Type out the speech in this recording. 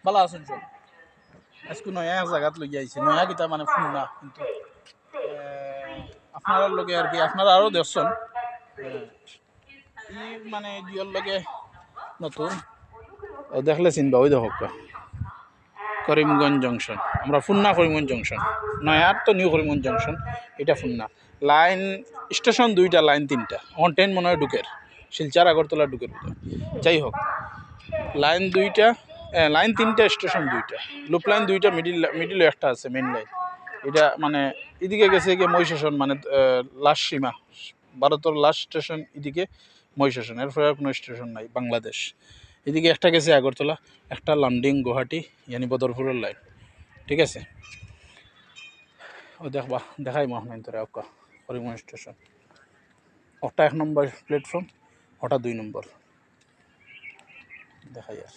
ভালো আছেন সব আজকে নয়া এক জায়গাত লই আইছি নয়া কিতা মানে ফোন না কিন্তু আপনার লগে আর কি আপনারা আরও দেখছেন ই মানে জিওর লগে নতুন দেখলে চিনবা ওই দেখো করিমগঞ্জ জংশন আমরা ফুন্না করিমগঞ্জ জংশন নয়ার তো নিউ করিমগঞ্জ জংশন এটা ফুন্না লাইন স্টেশন দুইটা লাইন তিনটা অন ট্রেন মনে হয় ঢুকের শিলচার আগরতলা ঢুকের যাই হোক লাইন দুইটা লাইন তিনটা স্টেশন দুইটা লুপ লাইন দুইটা মিডিল একটা আছে মেইন লাইন এটা মানে এদিকে গেছে গিয়ে মহিষাসন মানে লাস্ট সীমা ভারতের লাস্ট স্টেশন এদিকে মহিষাসন এরপরে আর কোনো স্টেশন নাই বাংলাদেশ এদিকে একটা গেছে আগরতলা একটা লামডিং গুয়াহাটি ইয়ানি বদরপুরের লাইন ঠিক আছে ও দেখবা দেখাই মহান তোরা ওকা করিমগঞ্জ স্টেশন ওটা 1 নম্বর প্ল্যাটফর্ম ওটা 2 নম্বর দেখাই আর